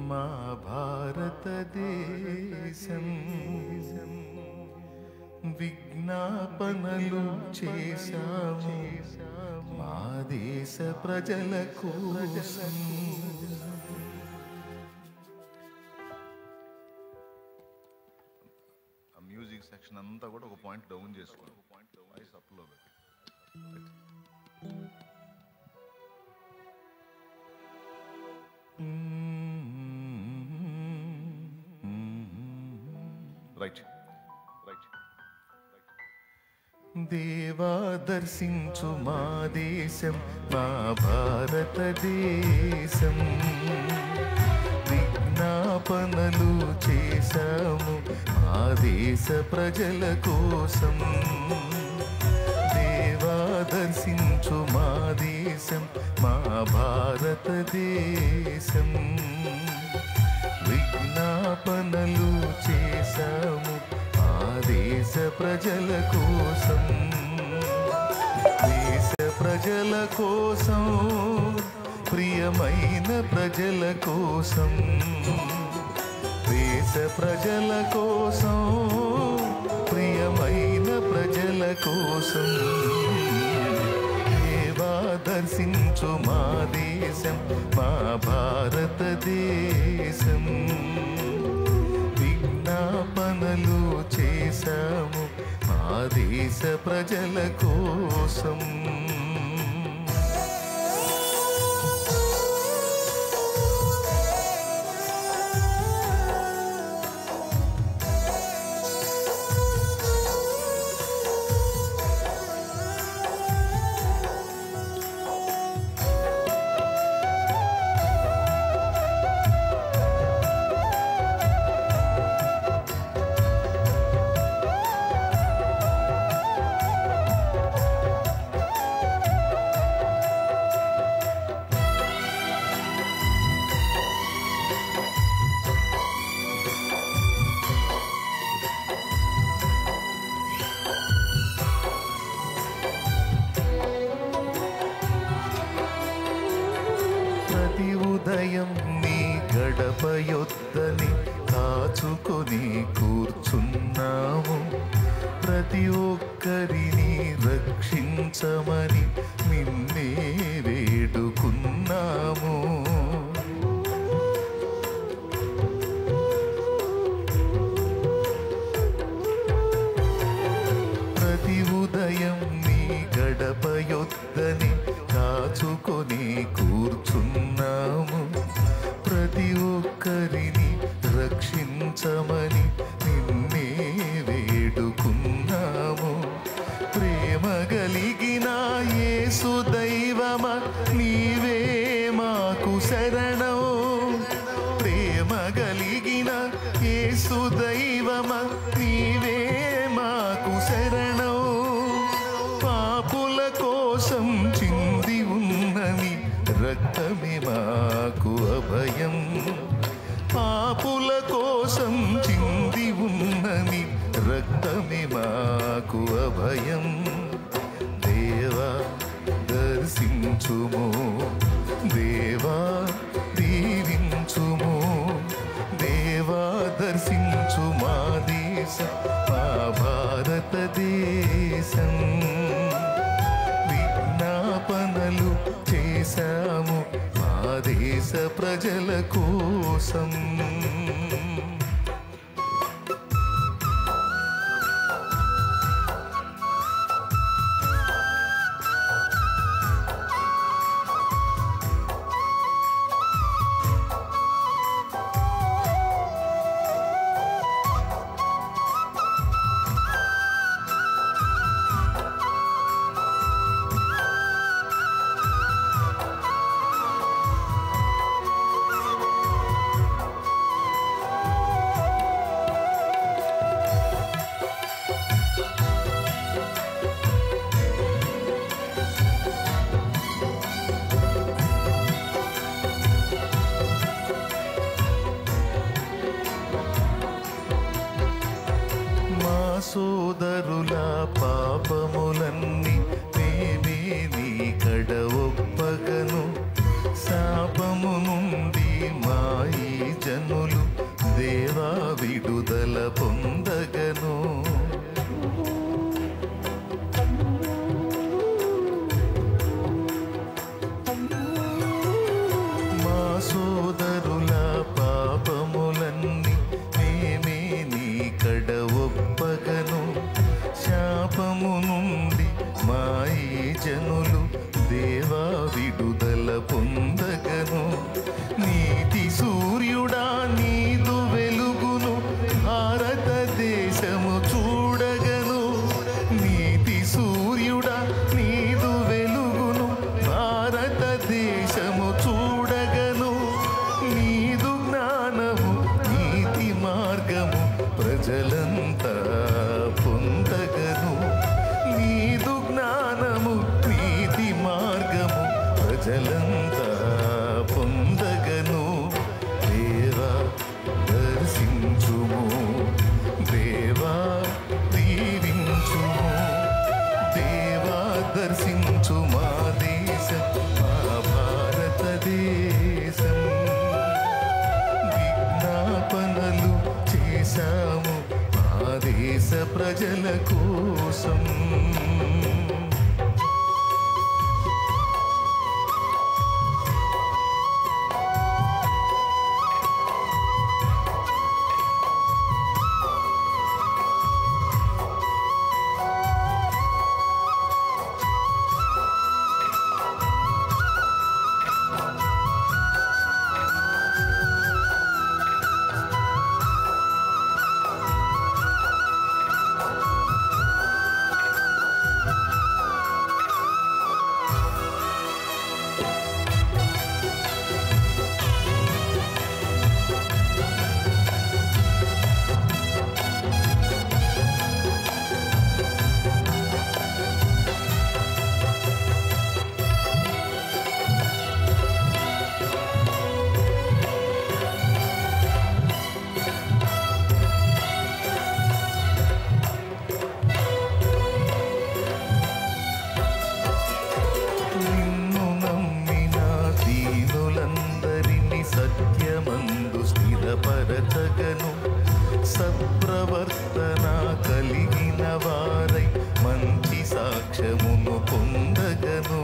మా భారతదేశం విజ్ఞాపనలు చేశాము మా దేశ ప్రజల కోసం. ఆ మ్యూజిక్ సెక్షన్ అంతా కూడా ఒక పాయింట్ డౌన్ చేసుకోండి, వాయిస్ అప్లో పెట్టి. Right right. దేవా దర్శించు మా దేశం మా భారతదేశం విజ్ఞాపనలు చేశాము మా దేశ ప్రజల కోసం. దేవా దర్శించు మా దేశం మా భారతదేశం విజ్ఞాపనలు చేశాము ఆ దేశ ప్రజల కోసం. దేశ ప్రజల కోసం ప్రియమైన ప్రజల కోసం. దేశ ప్రజల కోసం ప్రియమైన ప్రజల కోసం. దేవా దర్శించు మా దేశం మా భారతదేశం విజ్ఞాపనలు చేశాము మా దేశ ప్రజల కోసం. ఉదయం నీ గడప యొద్దని కాచుకొని కూర్చున్నాము. ప్రతి ఒక్కరిని రక్షించమని నిన్నే వేడుకున్నాము. ప్రతి ఉదయం నీ గడప యొద్దని కాచుకొని కూర్చున్నాము. ప్రతి ఒక్కరిని రక్షించమని నిన్నే వేడుకున్నాము. ప్రేమ కలిగిన యేసు దైవమా నీవే మాకు శరణం. ప్రేమ కలిగిన యేసు దైవమా నీవే మాకు శరణం. పాపుల కోసం చింది ఉన్నని రక్తమే మాకు అభయం. పాపుల కోసం చింది ఉన్నని రక్తమే మాకు అభయం. దేవా దర్శించుము దేవా దీవించుము. దేవా దర్శించు మా దేశం మా భారతదేశం విజ్ఞాపనలు చేశాము మా దేశ ప్రజల కోసం. ప్రజల కోసం. సత్యమందు స్థిరపరచగను, సత్ప్రవర్తన కలిగిన వారై మంచి సాక్ష్యమును పొందగను.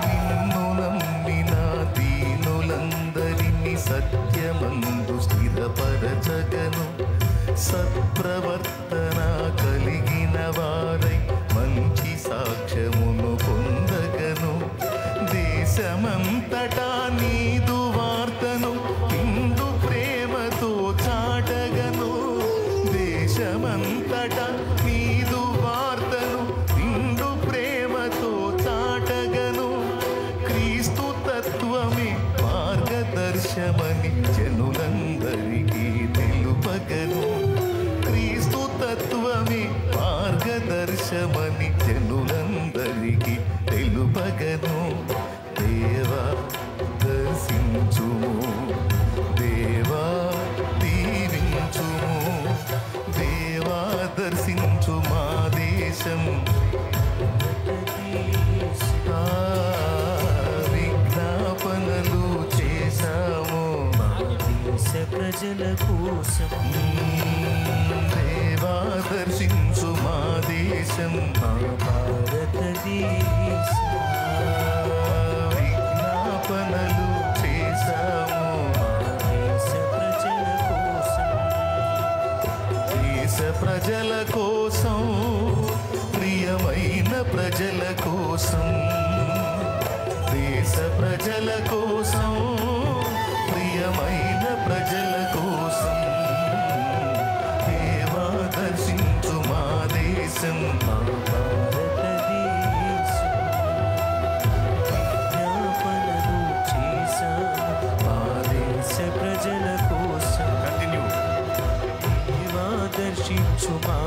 నిన్ను నమ్మిన దీనులందరినీ సత్యమందు స్థిరపరచగను, సత్ప్రవర్తన కలిగిన వారై మంచి సాక్ష్యమును పొందగను. దేశమంతటా నీదు వార్తను నిండు ప్రేమతో చాటగను. దేశమంతటా నీదు వార్తను నిండు ప్రేమతో చాటగను. క్రీస్తు తత్వమే మార్గదర్శమని జనులందరికీ తెలుపగను. క్రీస్తు తత్వమే మార్గదర్శమని జనులందరికీ తెలుపగను. దేవా దర్శించుము, దేవా దీవించుము, దేవా దర్శించు మా దేశం. విజ్ఞాపనలు చేశాము ప్రజల కోసం. దేవా దర్శించు మా దేశం, మా భారతదేశం. విజ్ఞాపనలు చేశాము దేశ ప్రజల కోసం. దేశ ప్రజల కోసం, ప్రియమైన ప్రజల కోసం. దేశ ప్రజల కోసం, ప్రియమైన ప్రజల కోసం. దేవా దర్శించు మా దేశం, మా భారతదేశం. విజ్ఞాపనలు చేశాము మా దేశ ప్రజల కోసం. దేవా దర్శించు మా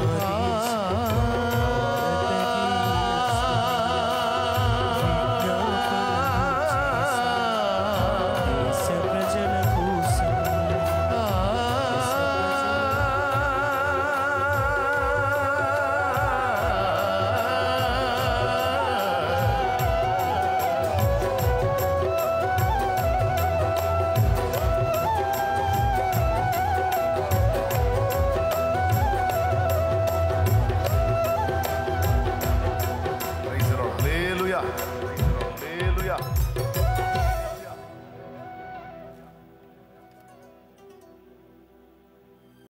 హల్లెలూయా.